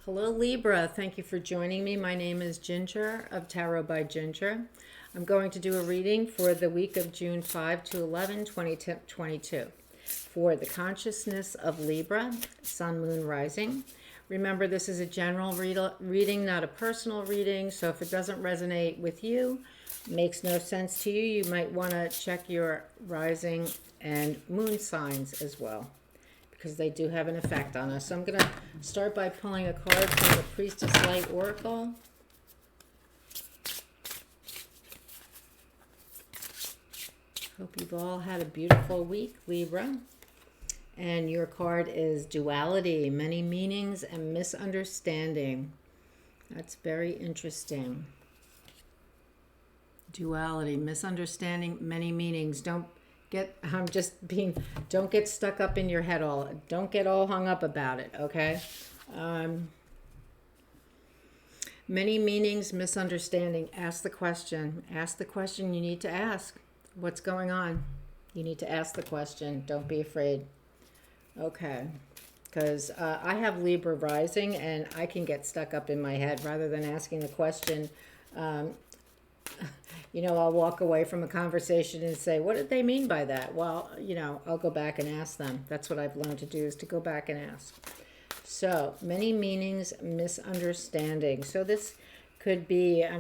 Hello Libra, thank you for joining me. My name is Ginger of Tarot by Ginger. I'm going to do a reading for the week of June 5 to 11, 2022 for the consciousness of Libra, Sun, Moon, Rising. Remember, this is a general reading, not a personal reading, so if it doesn't resonate with you, makes no sense to you, you might want to check your rising and moon signs as well, because they do have an effect on us. So I'm going to start by pulling a card from the Priestess Light Oracle. Hope you've all had a beautiful week, Libra. And your card is Duality, Many Meanings and Misunderstanding. That's very interesting. Duality, misunderstanding, many meanings. Don't get stuck up in your head don't get all hung up about it, okay? Many meanings, misunderstanding. Ask the question you need to ask. What's going on? You need to ask the question. Don't be afraid. Okay, because I have Libra rising and I can get stuck up in my head rather than asking the question. I'll walk away from a conversation and say, what did they mean by that? Well, I'll go back and ask them. That's what I've learned to do, is to go back and ask. So, many meanings, misunderstanding. So this could be, I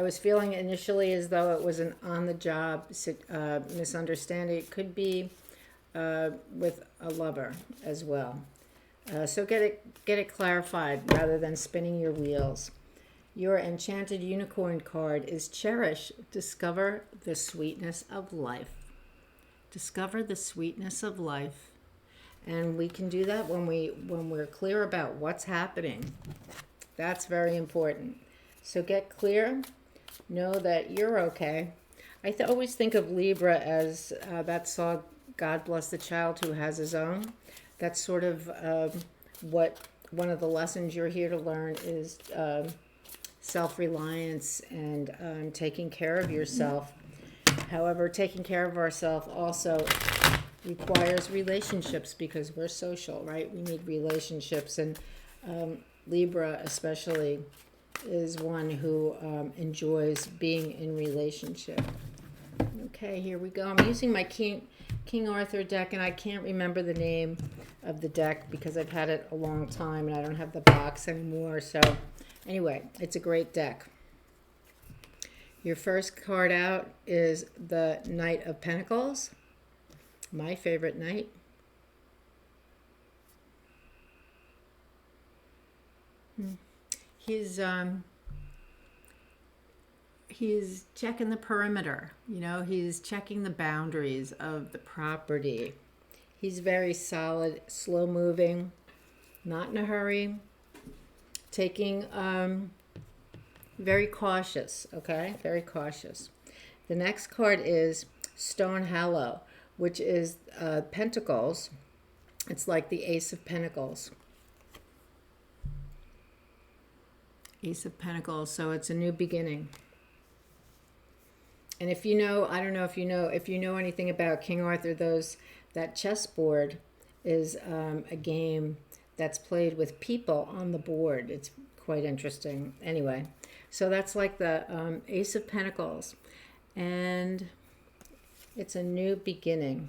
was feeling initially as though it was an on-the-job misunderstanding. It could be with a lover as well. So get it clarified rather than spinning your wheels. Your enchanted unicorn card is Cherish. Discover the sweetness of life. Discover the sweetness of life. And we can do that when we're clear about what's happening. That's very important. So get clear. Know that you're okay. I always think of Libra as that song, God Bless the Child Who Has His Own. That's sort of what one of the lessons you're here to learn is self-reliance and taking care of yourself. However, taking care of ourselves also requires relationships, because we're social, right? We need relationships, and Libra especially is one who enjoys being in relationship. Okay, here we go. I'm using my King Arthur deck, and I can't remember the name of the deck because I've had it a long time and I don't have the box anymore. So anyway, it's a great deck. Your first card out is the Knight of Pentacles, my favorite knight. He's checking the perimeter, he's checking the boundaries of the property. He's very solid, slow moving, not in a hurry, taking very cautious, okay? Very cautious. The next card is Stone Hallow, which is Pentacles. It's like the Ace of Pentacles. Ace of Pentacles, so it's a new beginning. And if you know, I don't know if you know anything about King Arthur, that chessboard is a game that's played with people on the board. It's quite interesting. Anyway, so that's like the Ace of Pentacles, and it's a new beginning.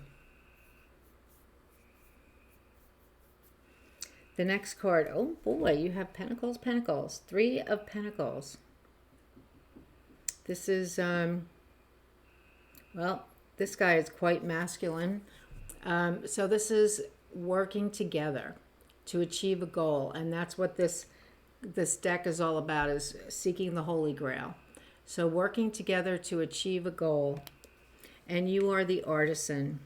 The next card, oh boy, you have Pentacles, Pentacles, Three of Pentacles. This is, well, this guy is quite masculine. So this is working together to achieve a goal. And that's what this deck is all about, is seeking the Holy Grail. So working together to achieve a goal. And you are the artisan.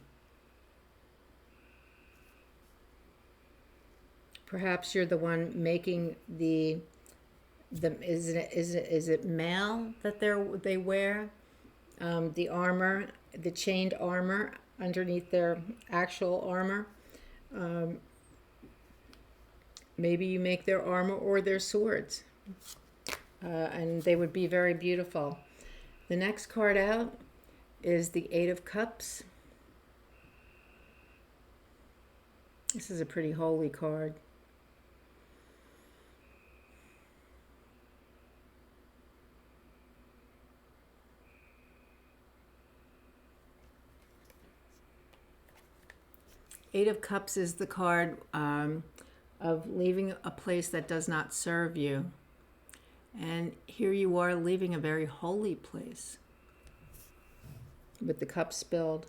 Perhaps you're the one making is it mail that they wear? The armor, the chained armor underneath their actual armor. Maybe you make their armor or their swords, and they would be very beautiful. The next card out is the Eight of Cups. This is a pretty holy card. Eight of Cups is the card of leaving a place that does not serve you. And here you are leaving a very holy place with the cup spilled.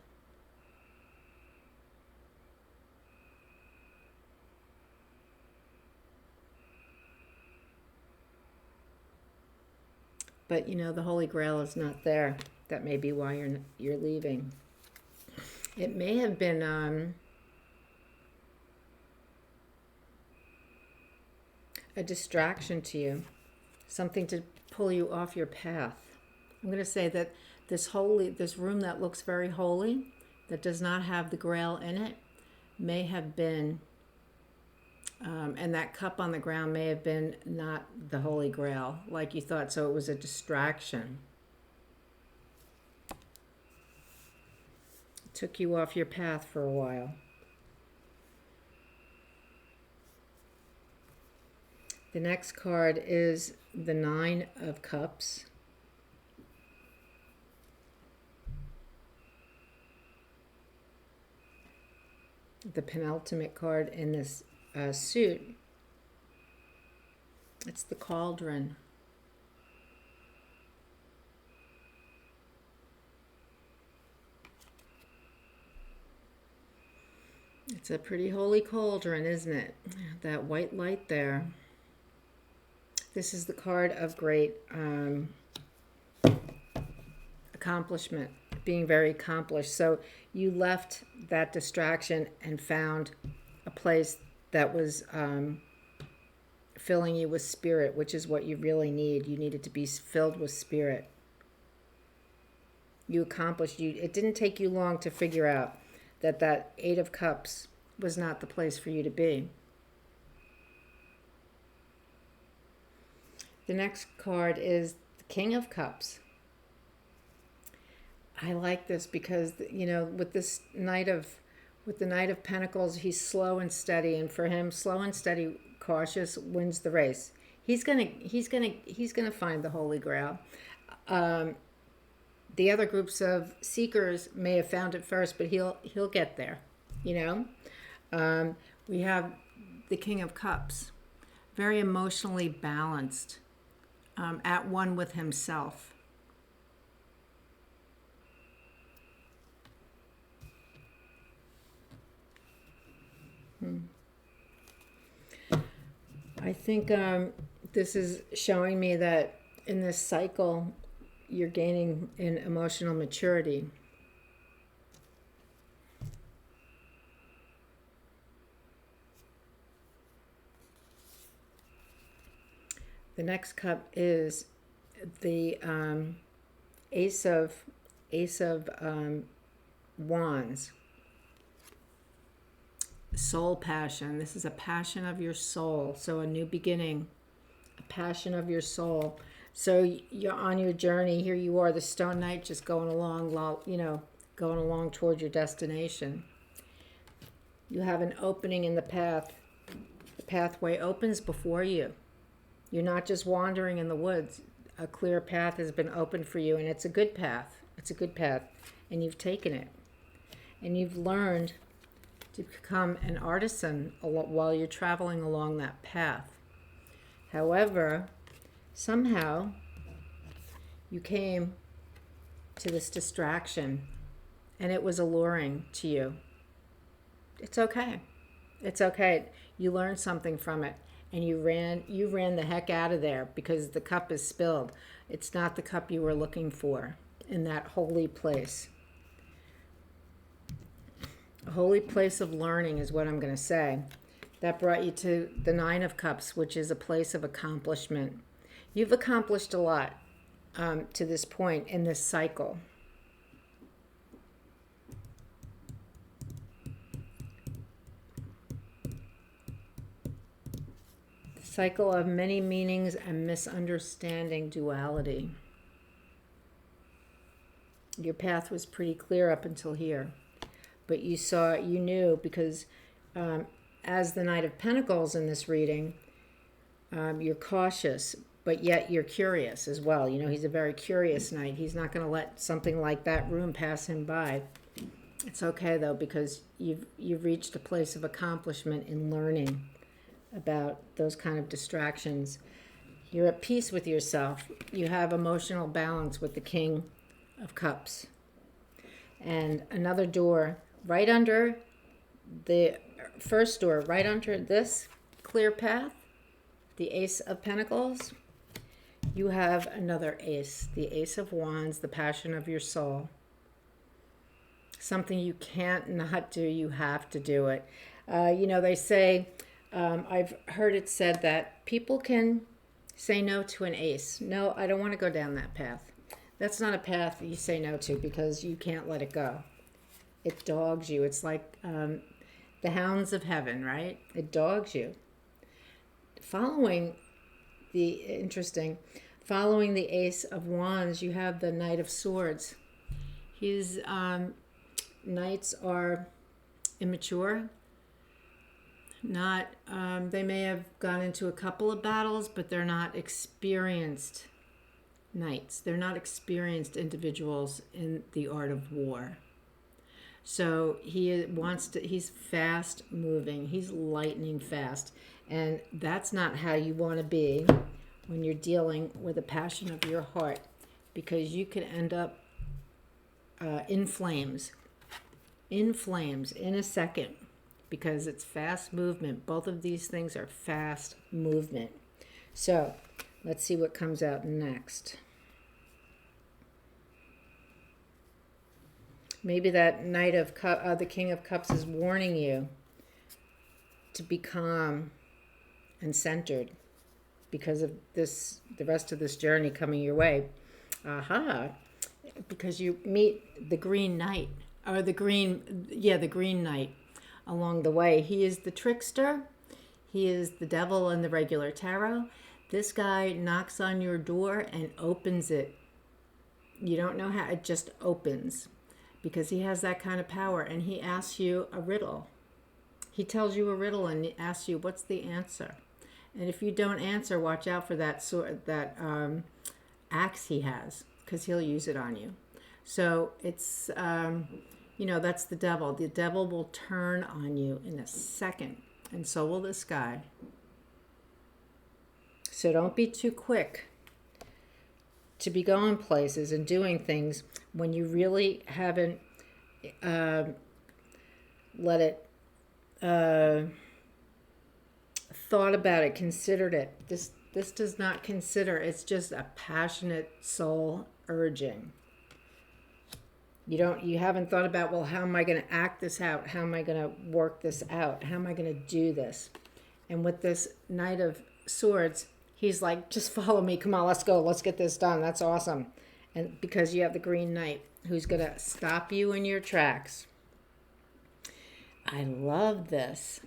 But you know, the Holy Grail is not there. That may be why you're leaving. It may have been a distraction to you, something to pull you off your path. I'm going to say that this room that looks very holy, that does not have the Grail in it, may have been, and that cup on the ground may have been not the Holy Grail like you thought, so it was a distraction. It took you off your path for a while. The next card is the Nine of Cups. The penultimate card in this suit. It's the Cauldron. It's a pretty holy cauldron, isn't it? That white light there. This is the card of great accomplishment, being very accomplished. So you left that distraction and found a place that was filling you with spirit, which is what you really need. You needed to be filled with spirit. You accomplished. It didn't take you long to figure out that Eight of Cups was not the place for you to be. The next card is the King of Cups. I like this because, you know, with the Knight of Pentacles, he's slow and steady, and for him, slow and steady, cautious wins the race. He's gonna find the Holy Grail. The other groups of seekers may have found it first, but he'll get there. You know, we have the King of Cups, very emotionally balanced, at one with himself. I think this is showing me that in this cycle, you're gaining in emotional maturity. The next cup is the Ace of Wands. Soul passion. This is a passion of your soul. So a new beginning, a passion of your soul. So you're on your journey. Here you are, the Stone Knight, just going along, going along toward your destination. You have an opening in the path. The pathway opens before you. You're not just wandering in the woods. A clear path has been opened for you, and it's a good path. It's a good path, and you've taken it. And you've learned to become an artisan while you're traveling along that path. However, somehow you came to this distraction, and it was alluring to you. It's okay. It's okay. You learned something from it. And you ran the heck out of there because the cup is spilled. It's not the cup you were looking for in that holy place. A holy place of learning is what I'm going to say. That brought you to the Nine of Cups, which is a place of accomplishment. You've accomplished a lot to this point in this cycle. Cycle of many meanings and misunderstanding duality. Your path was pretty clear up until here, but you knew because as the Knight of Pentacles in this reading, you're cautious, but yet you're curious as well. You know, he's a very curious knight. He's not going to let something like that room pass him by. It's okay, though, because you've reached a place of accomplishment in learning about those kind of distractions. You're at peace with yourself. You have emotional balance with the King of Cups. And another door right under the first door, right under this clear path, the Ace of Pentacles, you have another ace, the Ace of Wands, the passion of your soul. Something you can't not do, you have to do it. You know, they say, I've heard it said that people can say no to an ace. No, I don't want to go down that path. That's not a path you say no to because you can't let it go. It dogs you. It's like the hounds of heaven, right? It dogs you. Following the Ace of Wands, you have the Knight of Swords. His knights are immature. Not, they may have gone into a couple of battles, but they're not experienced knights. They're not experienced individuals in the art of war. So he's fast moving. He's lightning fast. And that's not how you want to be when you're dealing with a passion of your heart, because you could end up in flames in a second, because it's fast movement. Both of these things are fast movement. So let's see what comes out next. Maybe that the King of Cups is warning you to be calm and centered because of the rest of this journey coming your way. Because you meet the Green Knight, or the Green Knight along the way. He is the trickster. He is the devil in the regular tarot. This guy knocks on your door and opens it. You don't know how, it just opens, because he has that kind of power, and he asks you a riddle. He tells you a riddle and asks you, what's the answer? And if you don't answer, watch out for that axe he has, because he'll use it on you. So it's, that's the devil. The devil will turn on you in a second, and so will this guy. So don't be too quick to be going places and doing things when you really haven't thought about it, considered it. This does not consider. It's just a passionate soul urging. You haven't thought about, well, how am I going to act this out? How am I going to work this out? How am I going to do this? And with this Knight of Swords, he's like, just follow me. Come on, let's go. Let's get this done. That's awesome. And because you have the Green Knight who's going to stop you in your tracks. I love this.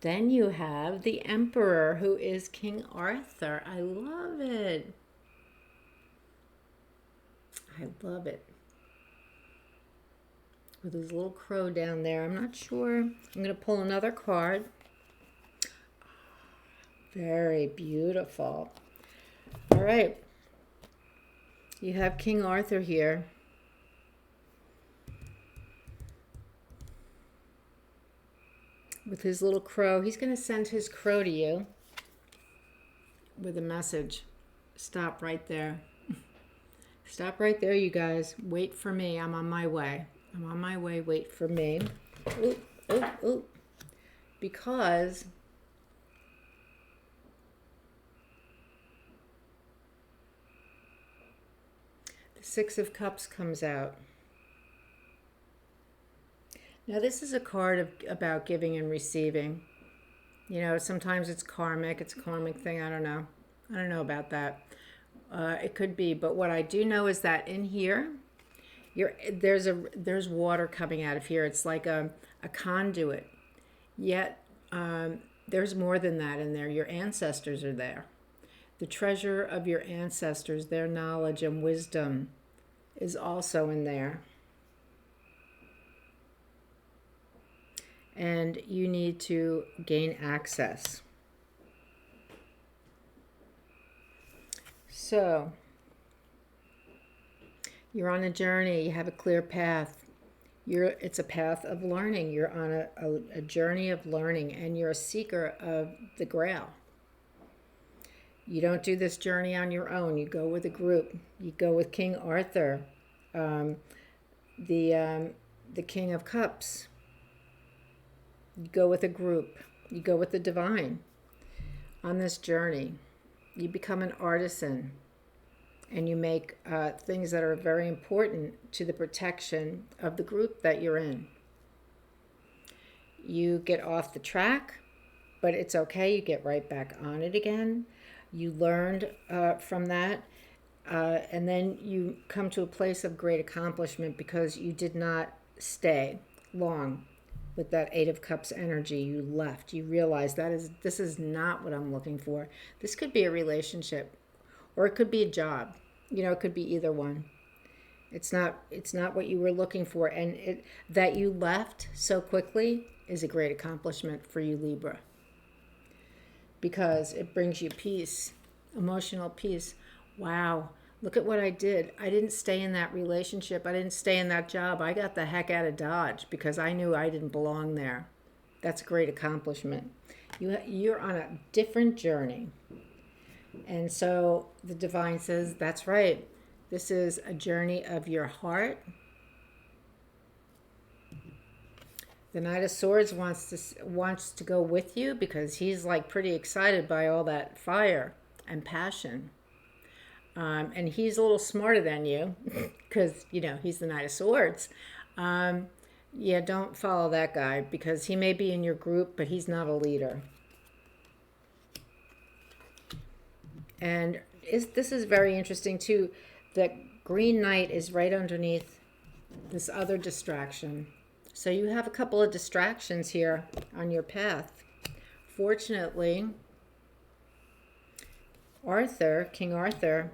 Then you have the Emperor, who is King Arthur. I love it. I love it. With his little crow down there. I'm not sure. I'm going to pull another card. Very beautiful. All right. You have King Arthur here. With his little crow. He's going to send his crow to you with a message. Stop right there. Stop right there, you guys. Wait for me. I'm on my way. I'm on my way. Wait for me. Ooh, ooh, ooh. Because the Six of Cups comes out. Now, this is a card about giving and receiving. You know, sometimes it's karmic. It's a karmic thing. I don't know. I don't know about that. It could be. But what I do know is that in here, there's water coming out of here. It's like a conduit. Yet, there's more than that in there. Your ancestors are there. The treasure of your ancestors, their knowledge and wisdom is also in there. and you need to gain access. So you're on a journey, you have a clear path. It's a path of learning. You're on a journey of learning, and you're a seeker of the Grail. You don't do this journey on your own. You go with a group. You go with King Arthur, the King of Cups. You go with a group. You go with the divine. On this journey, you become an artisan, and you make things that are very important to the protection of the group that you're in. You get off the track, but it's okay. You get right back on it again. You learned from that, and then you come to a place of great accomplishment because you did not stay long with that Eight of Cups energy. You left. You realized this is not what I'm looking for. This could be a relationship, or it could be a job. It could be either one. It's not what you were looking for, and that you left so quickly is a great accomplishment for you, Libra, because it brings you peace, emotional peace. Wow, look at what I did. I didn't stay in that relationship. I didn't stay in that job. I got the heck out of Dodge because I knew I didn't belong there. That's a great accomplishment. You're on a different journey. And so the divine says, that's right. This is a journey of your heart. The Knight of Swords wants to go with you because he's like pretty excited by all that fire and passion. And he's a little smarter than you because, he's the Knight of Swords. Yeah, don't follow that guy because he may be in your group, but he's not a leader. And this is very interesting too. The Green Knight is right underneath this other distraction. So you have a couple of distractions here on your path. Fortunately, King Arthur,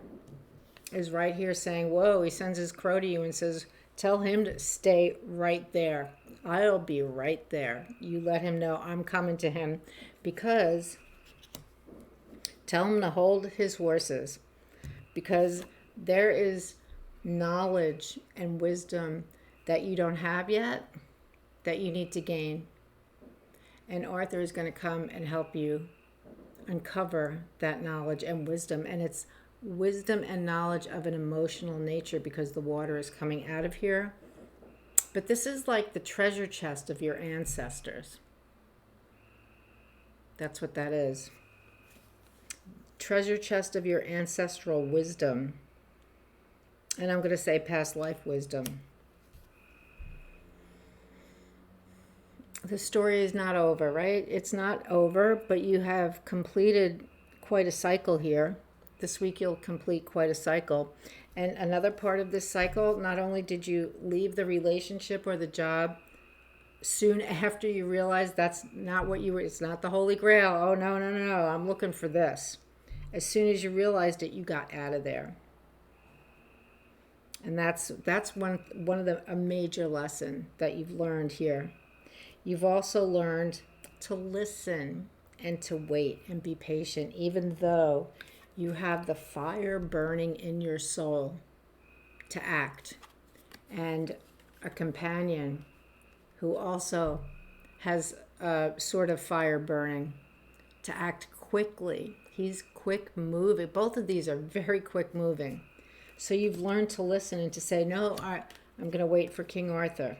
is right here saying, whoa, he sends his crow to you and says, tell him to stay right there. I'll be right there. You let him know I'm coming to him, because tell him to hold his horses, because there is knowledge and wisdom that you don't have yet that you need to gain. And Arthur is going to come and help you uncover that knowledge and wisdom. And it's wisdom and knowledge of an emotional nature because the water is coming out of here. But this is like the treasure chest of your ancestors. That's what that is. Treasure chest of your ancestral wisdom. And I'm going to say past life wisdom. The story is not over, right? It's not over, but you have completed quite a cycle here. This week you'll complete quite a cycle. And another part of this cycle, not only did you leave the relationship or the job soon after you realized that's not what you were, it's not the Holy Grail. Oh, no, I'm looking for this. As soon as you realized it, you got out of there. And that's one of a major lesson that you've learned here. You've also learned to listen and to wait and be patient, even though you have the fire burning in your soul to act, and a companion who also has a sort of fire burning to act quickly. He's quick moving. Both of these are very quick moving. So you've learned to listen and to say, no, I'm going to wait for King Arthur,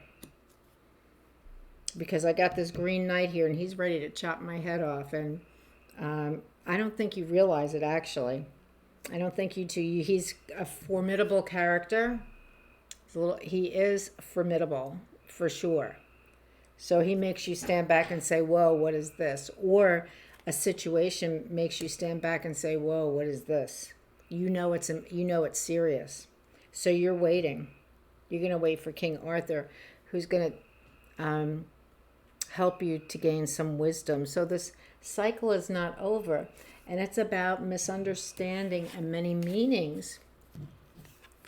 because I got this Green Knight here and he's ready to chop my head off. And I don't think you realize it, actually. I don't think you do. He's a formidable character. He is formidable, for sure. So he makes you stand back and say, whoa, what is this? Or a situation makes you stand back and say, whoa, what is this? You know it's serious. So you're waiting. You're going to wait for King Arthur, who's going to help you to gain some wisdom. So this cycle is not over, and it's about misunderstanding and many meanings.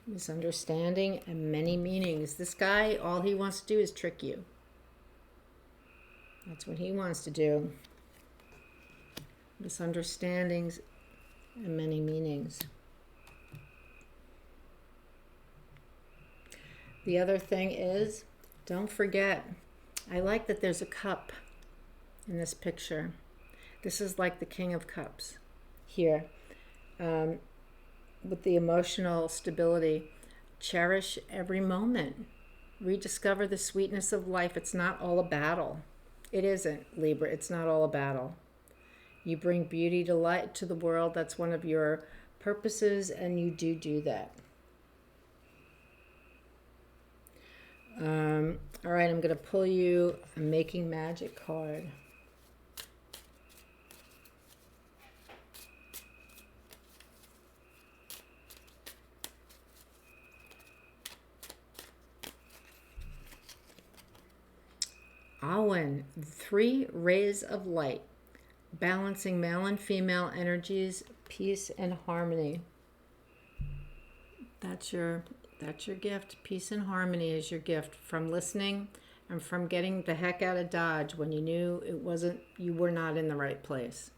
Misunderstanding and many meanings. This guy, all he wants to do is trick you. That's what he wants to do. Misunderstandings and many meanings. The other thing is, don't forget, I like that there's a cup in this picture. This is like the King of Cups here. With the emotional stability, cherish every moment. Rediscover the sweetness of life. It's not all a battle. It isn't, Libra. It's not all a battle. You bring beauty to light to the world. That's one of your purposes, and you do that. All right, I'm going to pull you a Making Magic card. Awen, 3 rays of light, balancing male and female energies, peace and harmony. That's your gift. Peace and harmony is your gift from listening and from getting the heck out of Dodge when you knew you were not in the right place.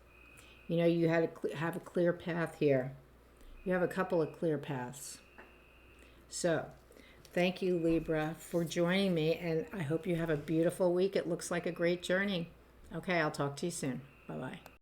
You know, you had to have a clear path here. You have a couple of clear paths. So, thank you, Libra, for joining me, and I hope you have a beautiful week. It looks like a great journey. Okay, I'll talk to you soon. Bye-bye.